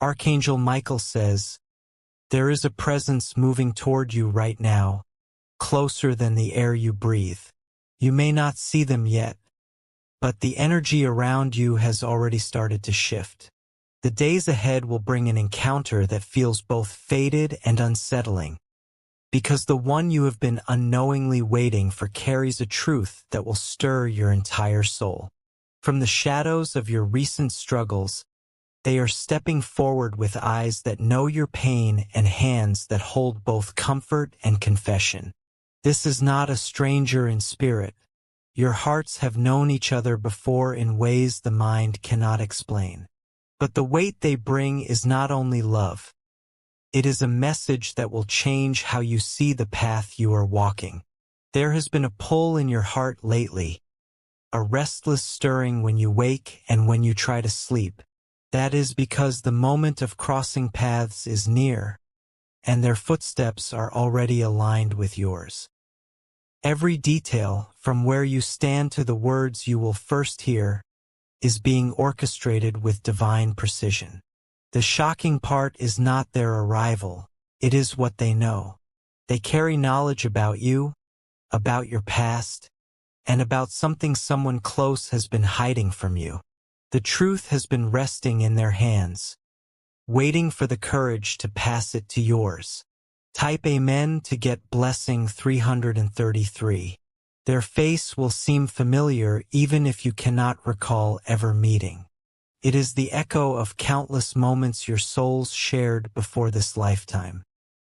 Archangel Michael says, there is a presence moving toward you right now, closer than the air you breathe. You may not see them yet, but the energy around you has already started to shift. The days ahead will bring an encounter that feels both fated and unsettling, because the one you have been unknowingly waiting for carries a truth that will stir your entire soul. From the shadows of your recent struggles, they are stepping forward with eyes that know your pain and hands that hold both comfort and confession. This is not a stranger in spirit. Your hearts have known each other before in ways the mind cannot explain. But the weight they bring is not only love. It is a message that will change how you see the path you are walking. There has been a pull in your heart lately, a restless stirring when you wake and when you try to sleep. That is because the moment of crossing paths is near, and their footsteps are already aligned with yours. Every detail, from where you stand to the words you will first hear, is being orchestrated with divine precision. The shocking part is not their arrival, it is what they know. They carry knowledge about you, about your past, and about something someone close has been hiding from you. The truth has been resting in their hands, waiting for the courage to pass it to yours. Type Amen to get blessing 333. Their face will seem familiar even if you cannot recall ever meeting. It is the echo of countless moments your souls shared before this lifetime.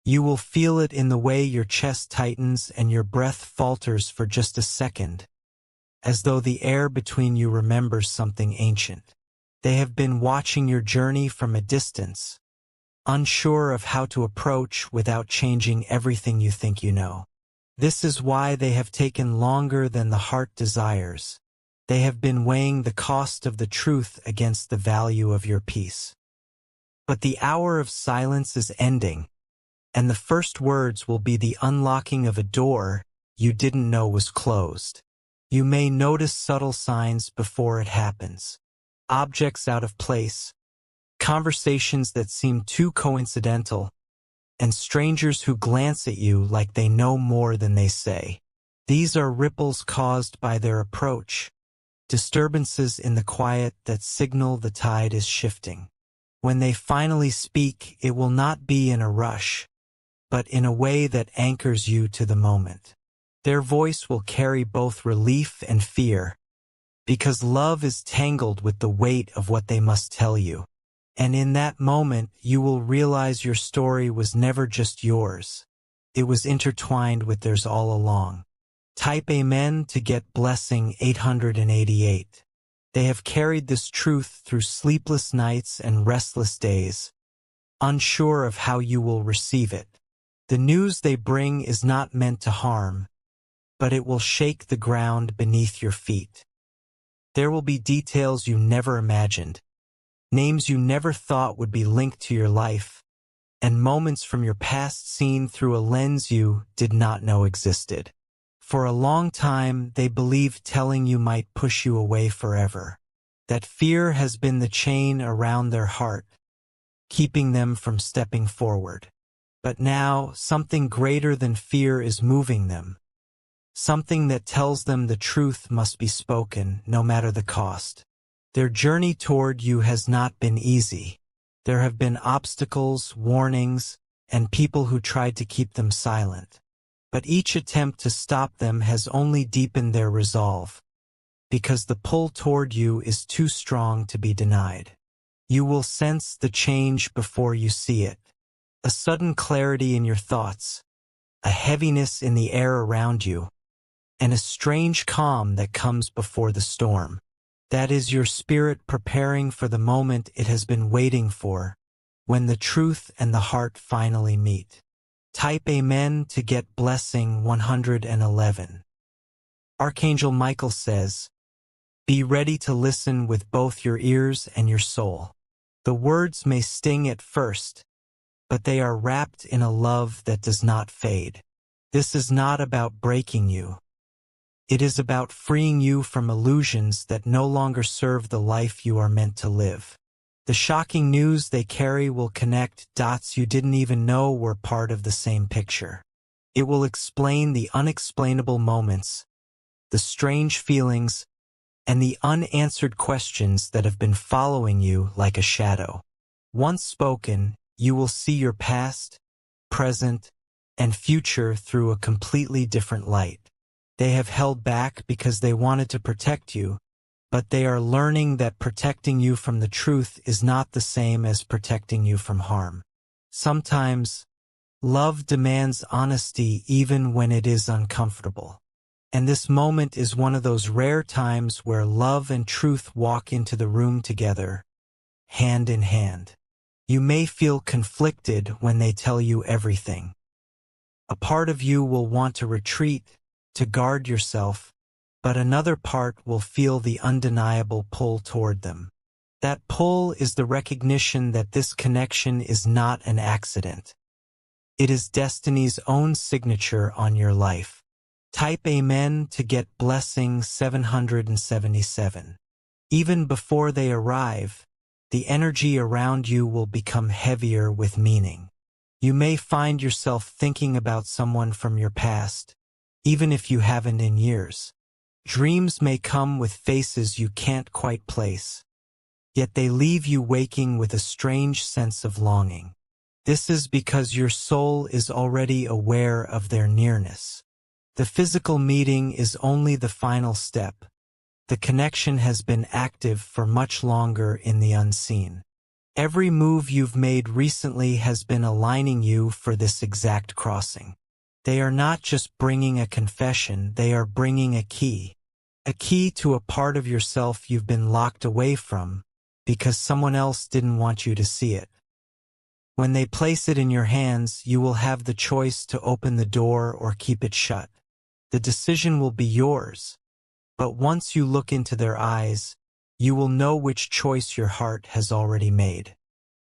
You will feel it in the way your chest tightens and your breath falters for just a second, as though the air between you remembers something ancient. They have been watching your journey from a distance, unsure of how to approach without changing everything you think you know. This is why they have taken longer than the heart desires. They have been weighing the cost of the truth against the value of your peace. But the hour of silence is ending, and the first words will be the unlocking of a door you didn't know was closed. You may notice subtle signs before it happens. Objects out of place, conversations that seem too coincidental, and strangers who glance at you like they know more than they say. These are ripples caused by their approach, disturbances in the quiet that signal the tide is shifting. When they finally speak, it will not be in a rush, but in a way that anchors you to the moment. Their voice will carry both relief and fear, because love is tangled with the weight of what they must tell you. And in that moment, you will realize your story was never just yours. It was intertwined with theirs all along. Type Amen to get blessing 888. They have carried this truth through sleepless nights and restless days, unsure of how you will receive it. The news they bring is not meant to harm, but it will shake the ground beneath your feet. There will be details you never imagined, names you never thought would be linked to your life, and moments from your past seen through a lens you did not know existed. For a long time, they believed telling you might push you away forever. That fear has been the chain around their heart, keeping them from stepping forward. But now, something greater than fear is moving them. Something that tells them the truth must be spoken, no matter the cost. Their journey toward you has not been easy. There have been obstacles, warnings, and people who tried to keep them silent. But each attempt to stop them has only deepened their resolve, because the pull toward you is too strong to be denied. You will sense the change before you see it. A sudden clarity in your thoughts, a heaviness in the air around you, and a strange calm that comes before the storm. That is your spirit preparing for the moment it has been waiting for, when the truth and the heart finally meet. Type Amen to get blessing 111. Archangel Michael says, be ready to listen with both your ears and your soul. The words may sting at first, but they are wrapped in a love that does not fade. This is not about breaking you. It is about freeing you from illusions that no longer serve the life you are meant to live. The shocking news they carry will connect dots you didn't even know were part of the same picture. It will explain the unexplainable moments, the strange feelings, and the unanswered questions that have been following you like a shadow. Once spoken, you will see your past, present, and future through a completely different light. They have held back because they wanted to protect you, but they are learning that protecting you from the truth is not the same as protecting you from harm. Sometimes, love demands honesty even when it is uncomfortable. And this moment is one of those rare times where love and truth walk into the room together, hand in hand. You may feel conflicted when they tell you everything. A part of you will want to retreat, to guard yourself, but another part will feel the undeniable pull toward them. That pull is the recognition that this connection is not an accident. It is destiny's own signature on your life. Type Amen to get blessing 777. Even before they arrive, the energy around you will become heavier with meaning. You may find yourself thinking about someone from your past, even if you haven't in years. Dreams may come with faces you can't quite place, yet they leave you waking with a strange sense of longing. This is because your soul is already aware of their nearness. The physical meeting is only the final step. The connection has been active for much longer in the unseen. Every move you've made recently has been aligning you for this exact crossing. They are not just bringing a confession, they are bringing a key to a part of yourself you've been locked away from because someone else didn't want you to see it. When they place it in your hands, you will have the choice to open the door or keep it shut. The decision will be yours, but once you look into their eyes, you will know which choice your heart has already made.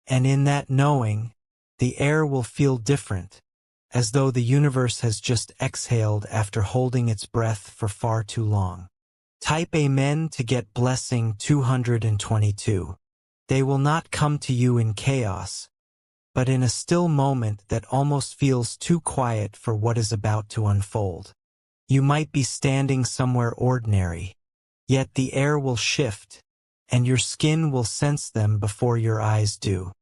And in that knowing, the air will feel different, as though the universe has just exhaled after holding its breath for far too long. Type Amen to get blessing 222. They will not come to you in chaos, but in a still moment that almost feels too quiet for what is about to unfold. You might be standing somewhere ordinary, yet the air will shift, and your skin will sense them before your eyes do.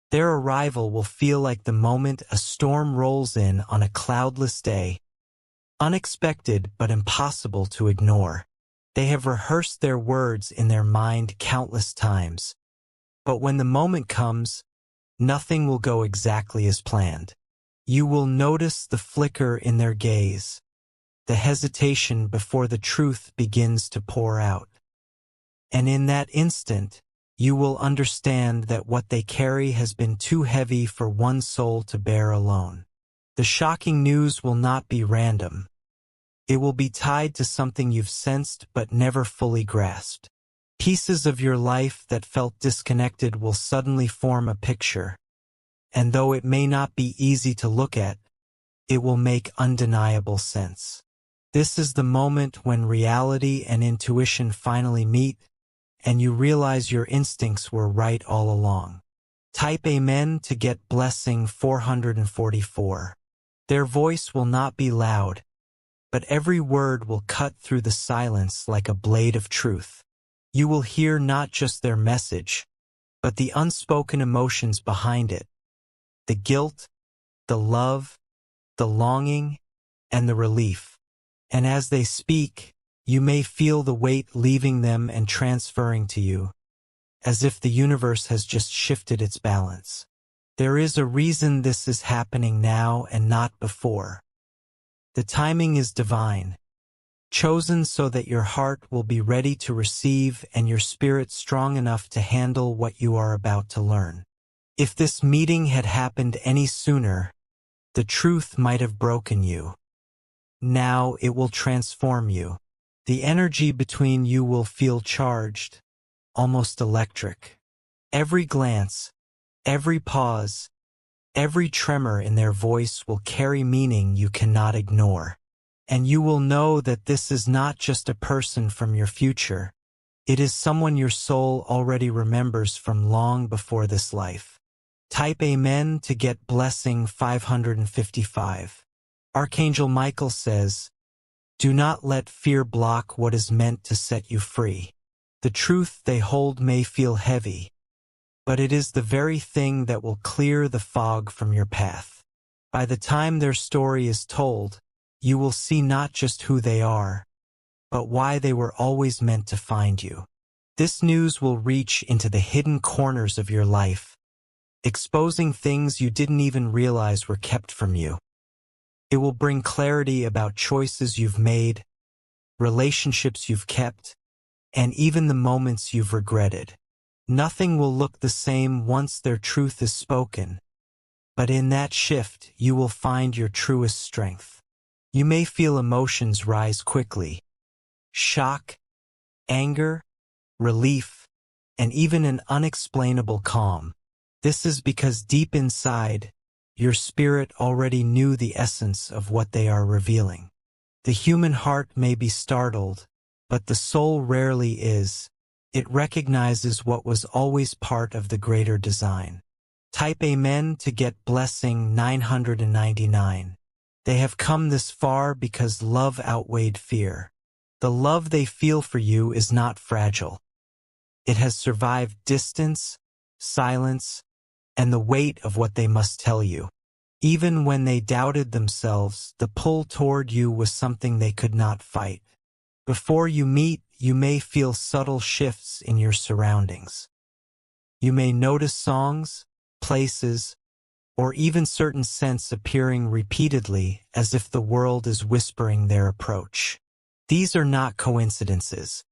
Their arrival will feel like the moment a storm rolls in on a cloudless day, unexpected but impossible to ignore. They have rehearsed their words in their mind countless times, but when the moment comes, nothing will go exactly as planned. You will notice the flicker in their gaze, the hesitation before the truth begins to pour out. And in that instant, you will understand that what they carry has been too heavy for one soul to bear alone. The shocking news will not be random. It will be tied to something you've sensed but never fully grasped. Pieces of your life that felt disconnected will suddenly form a picture, and though it may not be easy to look at, it will make undeniable sense. This is the moment when reality and intuition finally meet, and you realize your instincts were right all along. Type Amen to get blessing 444. Their voice will not be loud, but every word will cut through the silence like a blade of truth. You will hear not just their message, but the unspoken emotions behind it. The guilt, the love, the longing, and the relief. And as they speak, you may feel the weight leaving them and transferring to you, as if the universe has just shifted its balance. There is a reason this is happening now and not before. The timing is divine, chosen so that your heart will be ready to receive and your spirit strong enough to handle what you are about to learn. If this meeting had happened any sooner, the truth might have broken you. Now it will transform you. The energy between you will feel charged, almost electric. Every glance, every pause, every tremor in their voice will carry meaning you cannot ignore. And you will know that this is not just a person from your future, It is someone your soul already remembers from long before this life. Type Amen to get blessing 555. Archangel Michael says, "Do not let fear block what is meant to set you free. The truth they hold may feel heavy, but it is the very thing that will clear the fog from your path. By the time their story is told, you will see not just who they are, but why they were always meant to find you." This news will reach into the hidden corners of your life, exposing things you didn't even realize were kept from you. It will bring clarity about choices you've made, relationships you've kept, and even the moments you've regretted. Nothing will look the same once their truth is spoken, but in that shift you will find your truest strength. You may feel emotions rise quickly: shock, anger, relief, and even an unexplainable calm. This is because deep inside, your spirit already knew the essence of what they are revealing. The human heart may be startled, but the soul rarely is. It recognizes what was always part of the greater design. Type Amen to get blessing 999. They have come this far because love outweighed fear. The love they feel for you is not fragile. It has survived distance, silence, and the weight of what they must tell you. Even when they doubted themselves, the pull toward you was something they could not fight. Before you meet, you may feel subtle shifts in your surroundings. You may notice songs, places, or even certain scents appearing repeatedly as if the world is whispering their approach. These are not coincidences.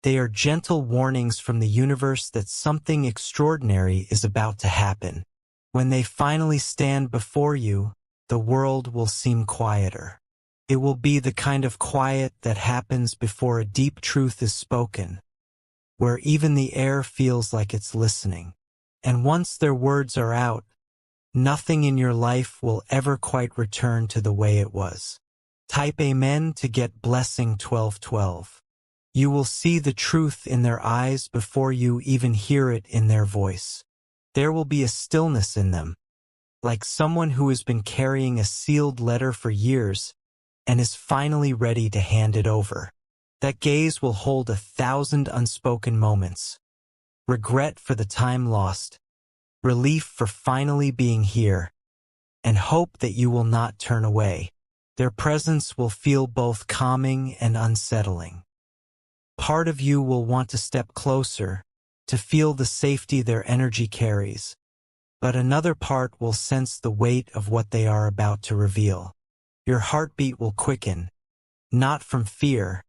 They are gentle warnings from the universe that something extraordinary is about to happen. When they finally stand before you, the world will seem quieter. It will be the kind of quiet that happens before a deep truth is spoken, where even the air feels like it's listening. And once their words are out, nothing in your life will ever quite return to the way it was. Type Amen to get blessing 1212. You will see the truth in their eyes before you even hear it in their voice. There will be a stillness in them, like someone who has been carrying a sealed letter for years and is finally ready to hand it over. That gaze will hold 1,000 unspoken moments: regret for the time lost, relief for finally being here, and hope that you will not turn away. Their presence will feel both calming and unsettling. Part of you will want to step closer, to feel the safety their energy carries, but another part will sense the weight of what they are about to reveal. Your heartbeat will quicken, not from fear,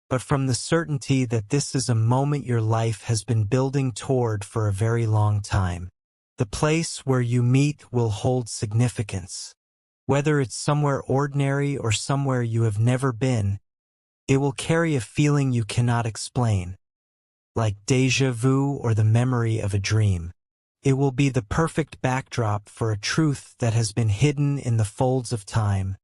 but from the certainty that this is a moment your life has been building toward for a very long time. The place where you meet will hold significance. Whether it's somewhere ordinary or somewhere you have never been, it will carry a feeling you cannot explain, like déjà vu or the memory of a dream. It will be the perfect backdrop for a truth that has been hidden in the folds of time,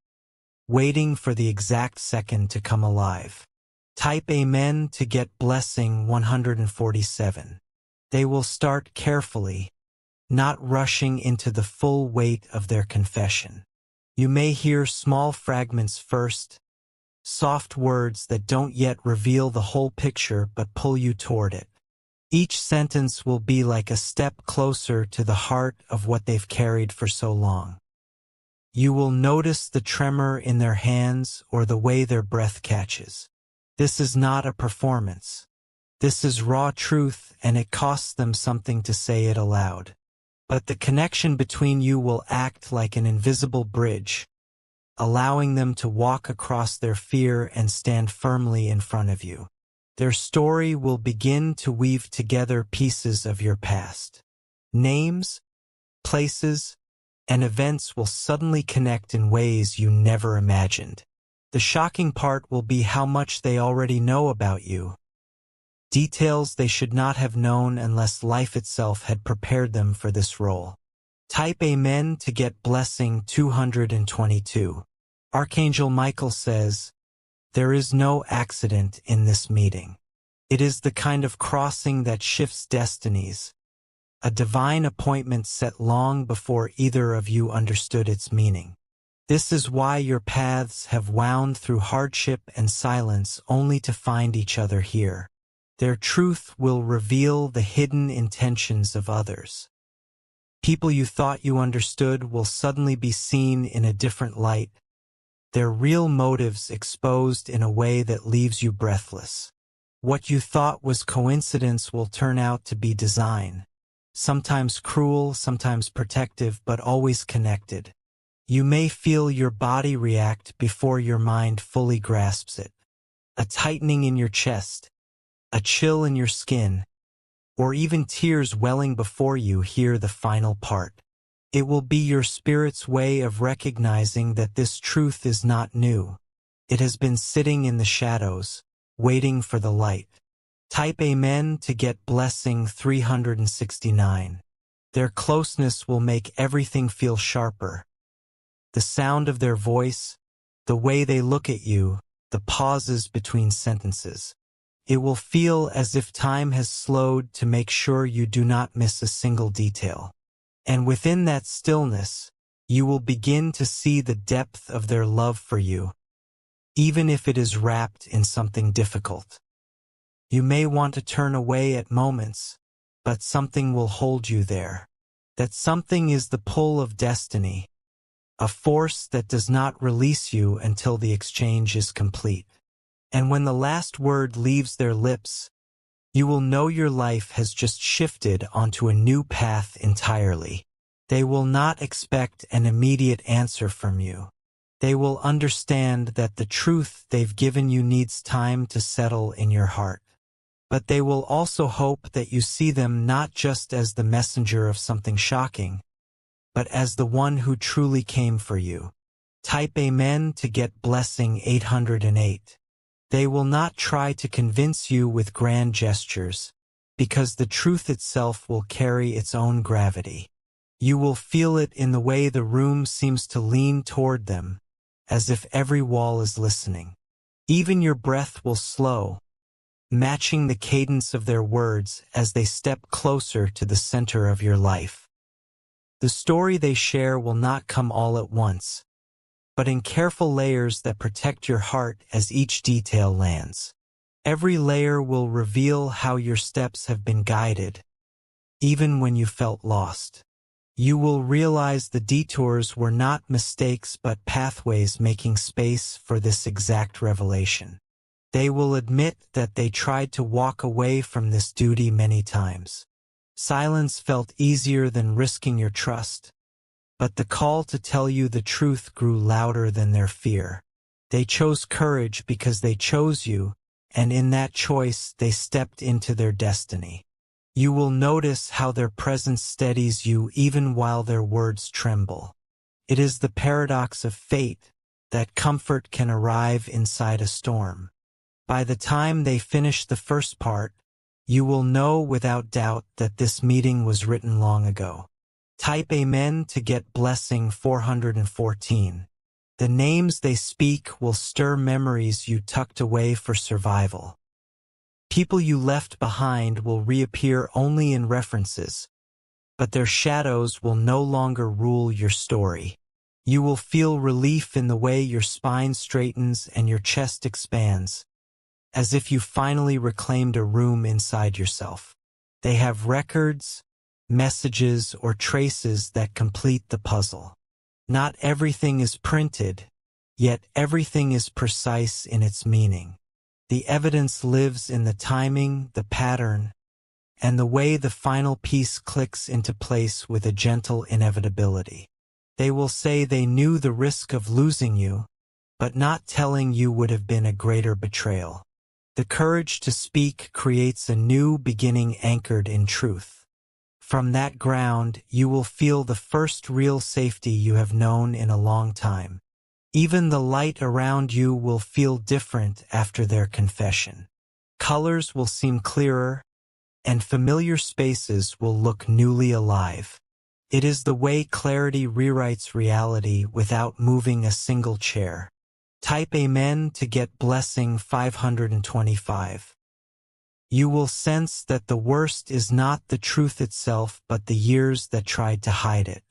waiting for the exact second to come alive. Type Amen to get blessing 147. They will start carefully, not rushing into the full weight of their confession. You may hear small fragments first, soft words that don't yet reveal the whole picture but pull you toward it. Each sentence will be like a step closer to the heart of what they've carried for so long. You will notice the tremor in their hands or the way their breath catches. This is not a performance. This is raw truth, and it costs them something to say it aloud. But the connection between you will act like an invisible bridge, allowing them to walk across their fear and stand firmly in front of you. Their story will begin to weave together pieces of your past. Names, places, and events will suddenly connect in ways you never imagined. The shocking part will be how much they already know about you. Details they should not have known unless life itself had prepared them for this role. Type Amen to get blessing 222. Archangel Michael says, "There is no accident in this meeting. It is the kind of crossing that shifts destinies, a divine appointment set long before either of you understood its meaning. This is why your paths have wound through hardship and silence only to find each other here. Their truth will reveal the hidden intentions of others. People you thought you understood will suddenly be seen in a different light, their real motives exposed in a way that leaves you breathless. What you thought was coincidence will turn out to be design, sometimes cruel, sometimes protective, but always connected. You may feel your body react before your mind fully grasps it. A tightening in your chest, a chill in your skin, or even tears welling before you hear the final part. It will be your spirit's way of recognizing that this truth is not new. It has been sitting in the shadows, waiting for the light. Type Amen to get blessing 369. Their closeness will make everything feel sharper. The sound of their voice, the way they look at you, the pauses between sentences. It will feel as if time has slowed to make sure you do not miss a single detail. And within that stillness, you will begin to see the depth of their love for you, even if it is wrapped in something difficult. You may want to turn away at moments, but something will hold you there. That something is the pull of destiny, a force that does not release you until the exchange is complete. And when the last word leaves their lips, you will know your life has just shifted onto a new path entirely. They will not expect an immediate answer from you. They will understand that the truth they've given you needs time to settle in your heart. But they will also hope that you see them not just as the messenger of something shocking, but as the one who truly came for you. Type Amen to get blessing 808. They will not try to convince you with grand gestures, because the truth itself will carry its own gravity. You will feel it in the way the room seems to lean toward them, as if every wall is listening. Even your breath will slow, matching the cadence of their words as they step closer to the center of your life. The story they share will not come all at once, but in careful layers that protect your heart as each detail lands. Every layer will reveal how your steps have been guided, even when you felt lost. You will realize the detours were not mistakes but pathways making space for this exact revelation. They will admit that they tried to walk away from this duty many times. Silence felt easier than risking your trust, but the call to tell you the truth grew louder than their fear. They chose courage because they chose you, and in that choice they stepped into their destiny. You will notice how their presence steadies you even while their words tremble. It is the paradox of fate that comfort can arrive inside a storm. By the time they finish the first part, you will know without doubt that this meeting was written long ago. Type Amen to get blessing 414. The names they speak will stir memories you tucked away for survival. People you left behind will reappear only in references, but their shadows will no longer rule your story. You will feel relief in the way your spine straightens and your chest expands, as if you finally reclaimed a room inside yourself. They have records, messages, or traces that complete the puzzle. Not everything is printed, yet everything is precise in its meaning. The evidence lives in the timing, the pattern, and the way the final piece clicks into place with a gentle inevitability. They will say they knew the risk of losing you, but not telling you would have been a greater betrayal. The courage to speak creates a new beginning anchored in truth. From that ground, you will feel the first real safety you have known in a long time. Even the light around you will feel different after their confession. Colors will seem clearer, and familiar spaces will look newly alive. It is the way clarity rewrites reality without moving a single chair. Type Amen to get blessing 525. You will sense that the worst is not the truth itself but the years that tried to hide it.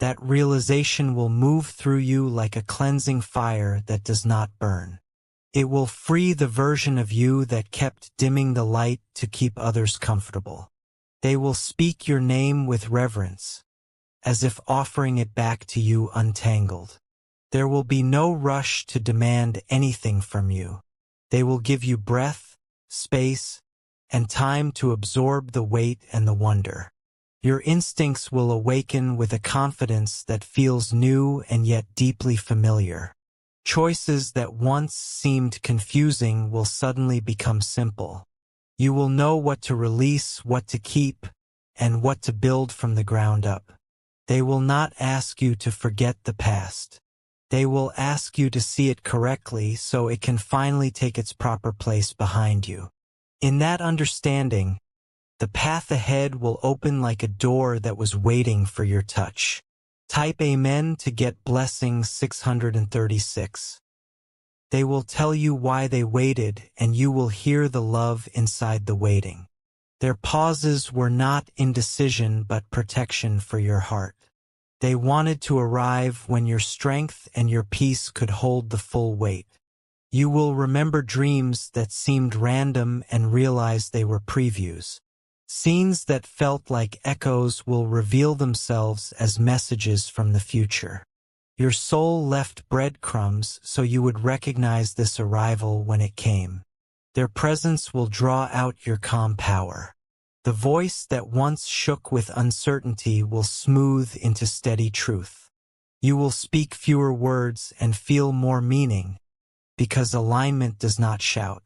That realization will move through you like a cleansing fire that does not burn. It will free the version of you that kept dimming the light to keep others comfortable. They will speak your name with reverence, as if offering it back to you untangled. There will be no rush to demand anything from you. They will give you breath, space, and time to absorb the weight and the wonder. Your instincts will awaken with a confidence that feels new and yet deeply familiar. Choices that once seemed confusing will suddenly become simple. You will know what to release, what to keep, and what to build from the ground up. They will not ask you to forget the past. They will ask you to see it correctly so it can finally take its proper place behind you. In that understanding, the path ahead will open like a door that was waiting for your touch. Type Amen to get blessing 636. They will tell you why they waited, and you will hear the love inside the waiting. Their pauses were not indecision but protection for your heart. They wanted to arrive when your strength and your peace could hold the full weight. You will remember dreams that seemed random and realize they were previews. Scenes that felt like echoes will reveal themselves as messages from the future. Your soul left breadcrumbs so you would recognize this arrival when it came. Their presence will draw out your calm power. The voice that once shook with uncertainty will smooth into steady truth. You will speak fewer words and feel more meaning, because alignment does not shout.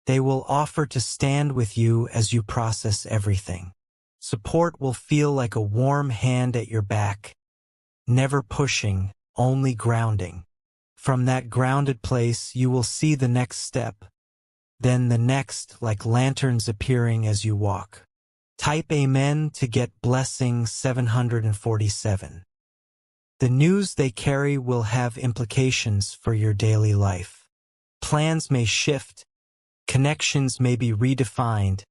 They will offer to stand with you as you process everything. Support will feel like a warm hand at your back, never pushing, only grounding. From that grounded place you will see the next step, then the next, like lanterns appearing as you walk. Type Amen to get blessing 747. The news they carry will have implications for your daily life. Plans may shift, connections may be redefined,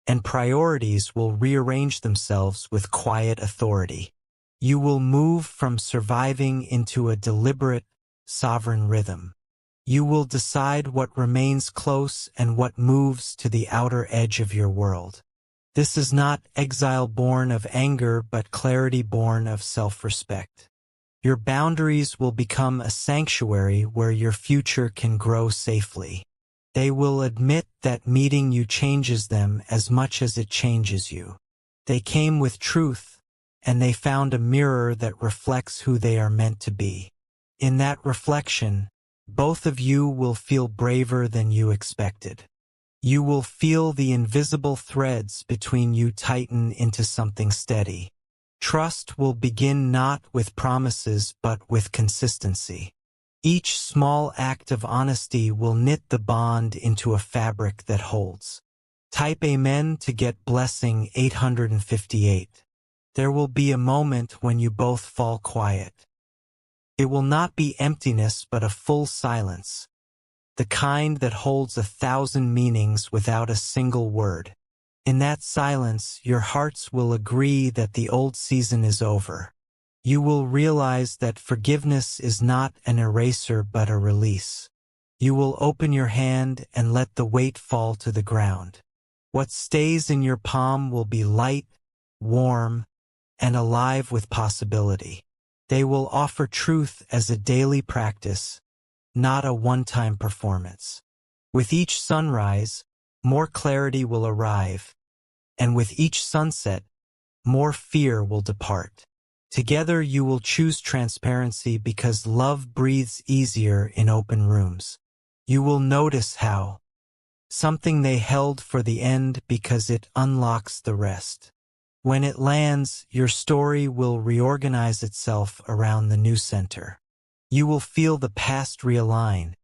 and priorities will rearrange themselves with quiet authority. You will move from surviving into a deliberate, sovereign rhythm. You will decide what remains close and what moves to the outer edge of your world. This is not exile born of anger but clarity born of self-respect. Your boundaries will become a sanctuary where your future can grow safely. They will admit that meeting you changes them as much as it changes you. They came with truth, and they found a mirror that reflects who they are meant to be. In that reflection, both of you will feel braver than you expected. You will feel the invisible threads between you tighten into something steady. Trust will begin not with promises but with consistency. Each small act of honesty will knit the bond into a fabric that holds. Type Amen to get blessing 858. There will be a moment when you both fall quiet. It will not be emptiness but a full silence, the kind that holds 1,000 meanings without a single word. In that silence, your hearts will agree that the old season is over. You will realize that forgiveness is not an eraser but a release. You will open your hand and let the weight fall to the ground. What stays in your palm will be light, warm, and alive with possibility. They will offer truth as a daily practice, not a one-time performance. With each sunrise, more clarity will arrive, and with each sunset, more fear will depart. Together you will choose transparency because love breathes easier in open rooms. You will notice how something they held for the end because it unlocks the rest. When it lands, your story will reorganize itself around the new center. You will feel the past realign,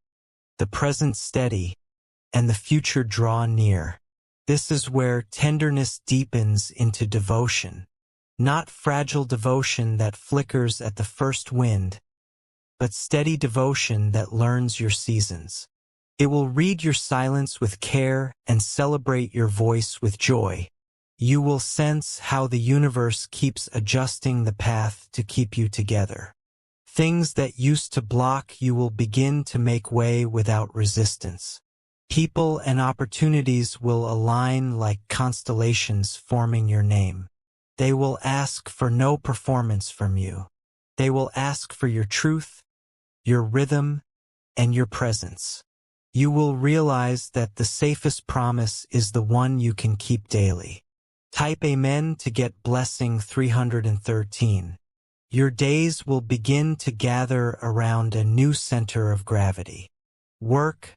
the present steady, and the future draw near. This is where tenderness deepens into devotion. Not fragile devotion that flickers at the first wind, but steady devotion that learns your seasons. It will read your silence with care and celebrate your voice with joy. You will sense how the universe keeps adjusting the path to keep you together. Things that used to block you will begin to make way without resistance. People and opportunities will align like constellations forming your name. They will ask for no performance from you. They will ask for your truth, your rhythm, and your presence. You will realize that the safest promise is the one you can keep daily. Type Amen to get blessing 313. Your days will begin to gather around a new center of gravity. Work,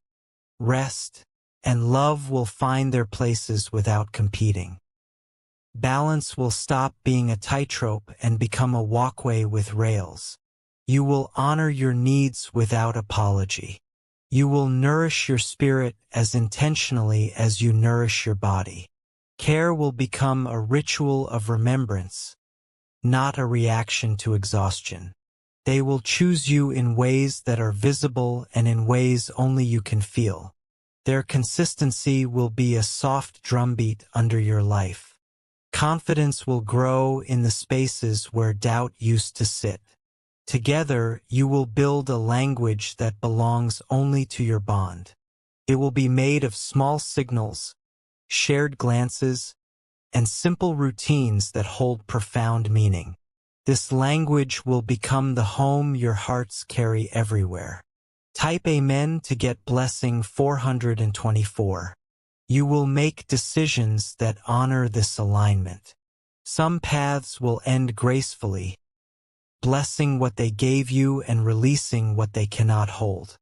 rest, and love will find their places without competing. Balance will stop being a tightrope and become a walkway with rails. You will honor your needs without apology. You will nourish your spirit as intentionally as you nourish your body. Care will become a ritual of remembrance, not a reaction to exhaustion. They will choose you in ways that are visible and in ways only you can feel. Their consistency will be a soft drumbeat under your life. Confidence will grow in the spaces where doubt used to sit. Together, you will build a language that belongs only to your bond. It will be made of small signals, shared glances, and simple routines that hold profound meaning. This language will become the home your hearts carry everywhere. Type Amen to get blessing 424. You will make decisions that honor this alignment. Some paths will end gracefully, blessing what they gave you and releasing what they cannot hold.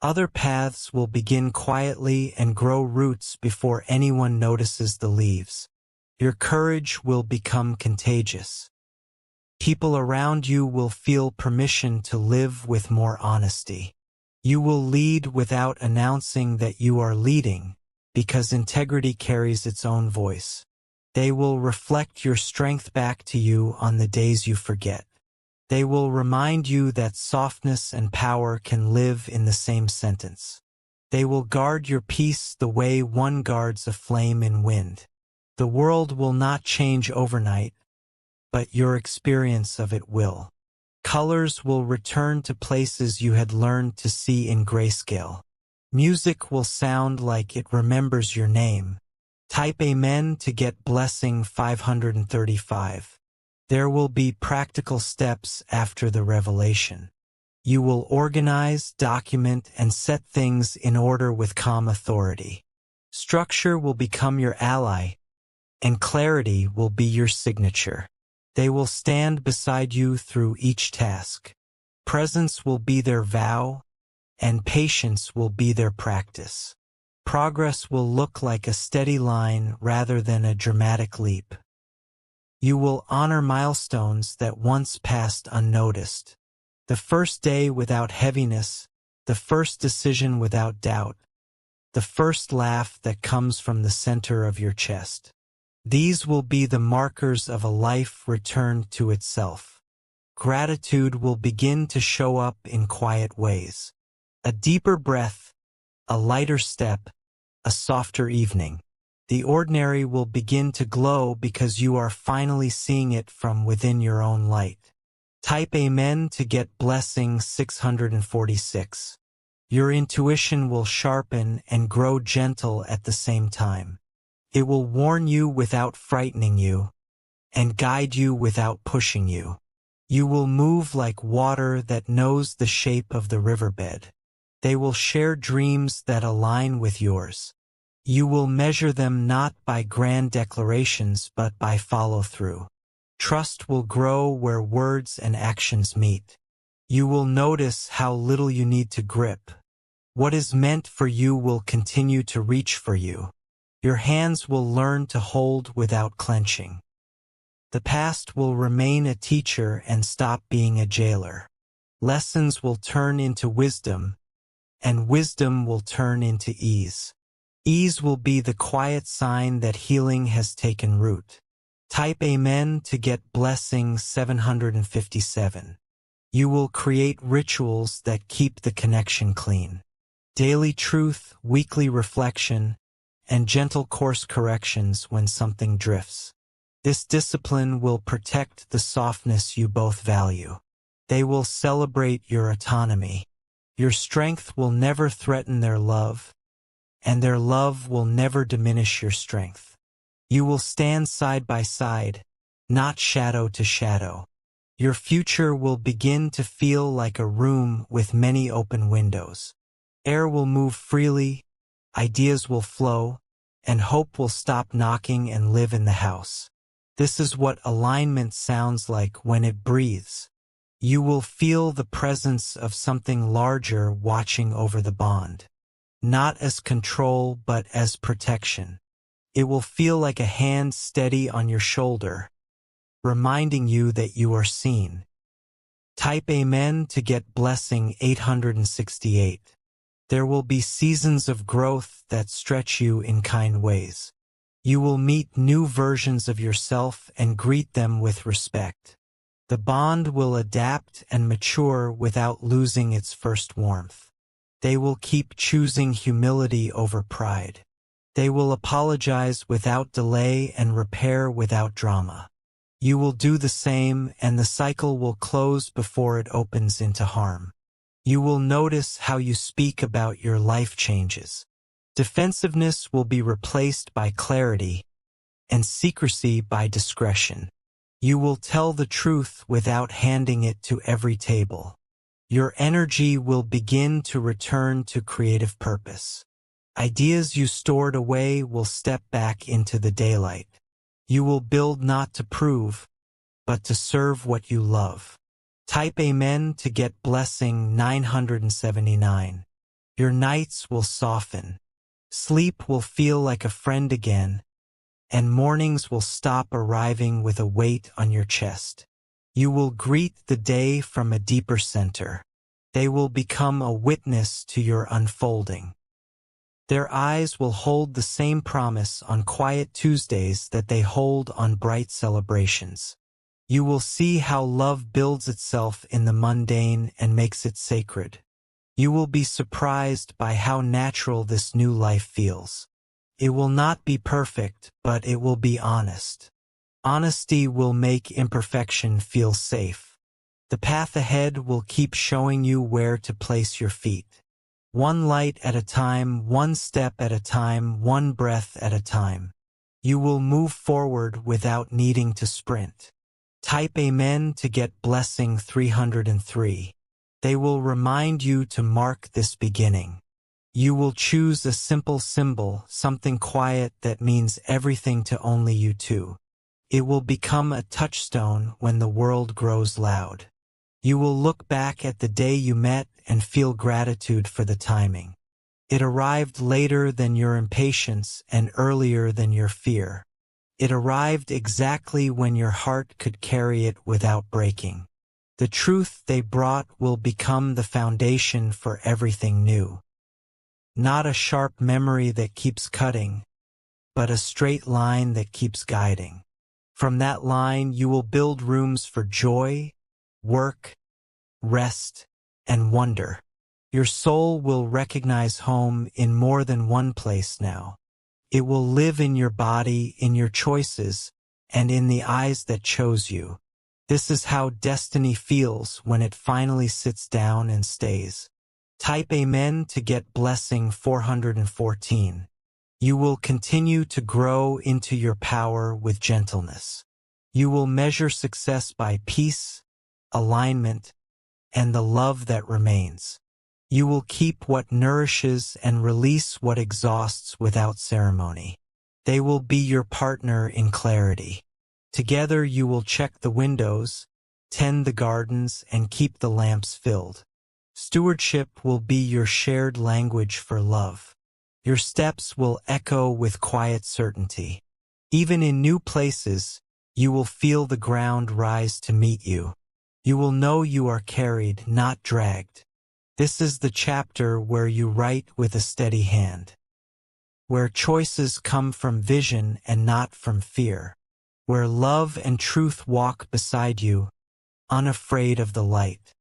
Other paths will begin quietly and grow roots before anyone notices the leaves. Your courage will become contagious. People around you will feel permission to live with more honesty. You will lead without announcing that you are leading, because integrity carries its own voice. They will reflect your strength back to you on the days you forget. They will remind you that softness and power can live in the same sentence. They will guard your peace the way one guards a flame in wind. The world will not change overnight, but your experience of it will. Colors will return to places you had learned to see in grayscale. Music will sound like it remembers your name. Type Amen to get blessing 535. There will be practical steps after the revelation. You will organize, document, and set things in order with calm authority. Structure will become your ally, and clarity will be your signature. They will stand beside you through each task. Presence will be their vow, and patience will be their practice. Progress will look like a steady line rather than a dramatic leap. You will honor milestones that once passed unnoticed. The first day without heaviness, the first decision without doubt, the first laugh that comes from the center of your chest. These will be the markers of a life returned to itself. Gratitude will begin to show up in quiet ways. A deeper breath, a lighter step, a softer evening. The ordinary will begin to glow because you are finally seeing it from within your own light. Type Amen to get blessing 646. Your intuition will sharpen and grow gentle at the same time. It will warn you without frightening you, and guide you without pushing you. You will move like water that knows the shape of the riverbed. They will share dreams that align with yours. You will measure them not by grand declarations but by follow-through. Trust will grow where words and actions meet. You will notice how little you need to grip. What is meant for you will continue to reach for you. Your hands will learn to hold without clenching. The past will remain a teacher and stop being a jailer. Lessons will turn into wisdom, and wisdom will turn into ease. Ease will be the quiet sign that healing has taken root. Type Amen to get blessing 757. You will create rituals that keep the connection clean. daily truth, weekly reflection, and gentle course corrections when something drifts. This discipline will protect the softness you both value. They will celebrate your autonomy. Your strength will never threaten their love, and their love will never diminish your strength. You will stand side by side, not shadow to shadow. Your future will begin to feel like a room with many open windows. Air will move freely, ideas will flow, and hope will stop knocking and live in the house. This is what alignment sounds like when it breathes. You will feel the presence of something larger watching over the bond. Not as control, but as protection. It will feel like a hand steady on your shoulder, reminding you that you are seen. Type Amen to get blessing 868. There will be seasons of growth that stretch you in kind ways. You will meet new versions of yourself and greet them with respect. The bond will adapt and mature without losing its first warmth. They will keep choosing humility over pride. They will apologize without delay and repair without drama. You will do the same, and the cycle will close before it opens into harm. You will notice how you speak about your life changes. Defensiveness will be replaced by clarity, and secrecy by discretion. You will tell the truth without handing it to every table. Your energy will begin to return to creative purpose. Ideas you stored away will step back into the daylight. You will build not to prove, but to serve what you love. Type Amen to get blessing 979. Your nights will soften. Sleep will feel like a friend again, and mornings will stop arriving with a weight on your chest. You will greet the day from a deeper center. They will become a witness to your unfolding. Their eyes will hold the same promise on quiet Tuesdays that they hold on bright celebrations. You will see how love builds itself in the mundane and makes it sacred. You will be surprised by how natural this new life feels. It will not be perfect, but it will be honest. Honesty will make imperfection feel safe. The path ahead will keep showing you where to place your feet. One light at a time, one step at a time, one breath at a time. You will move forward without needing to sprint. Type Amen to get blessing 303. They will remind you to mark this beginning. You will choose a simple symbol, something quiet that means everything to only you two. It will become a touchstone when the world grows loud. You will look back at the day you met and feel gratitude for the timing. It arrived later than your impatience and earlier than your fear. It arrived exactly when your heart could carry it without breaking. The truth they brought will become the foundation for everything new. Not a sharp memory that keeps cutting, but a straight line that keeps guiding. From that line you will build rooms for joy, work, rest, and wonder. Your soul will recognize home in more than one place now. It will live in your body, in your choices, and in the eyes that chose you. This is how destiny feels when it finally sits down and stays. Type Amen to get blessing 414. You will continue to grow into your power with gentleness. You will measure success by peace, alignment, and the love that remains. You will keep what nourishes and release what exhausts without ceremony. They will be your partner in clarity. Together you will check the windows, tend the gardens, and keep the lamps filled. Stewardship will be your shared language for love. Your steps will echo with quiet certainty. Even in new places, you will feel the ground rise to meet you. You will know you are carried, not dragged. This is the chapter where you write with a steady hand. Where choices come from vision and not from fear. Where love and truth walk beside you, unafraid of the light.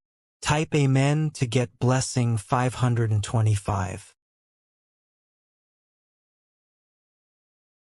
Type Amen to get blessing 525.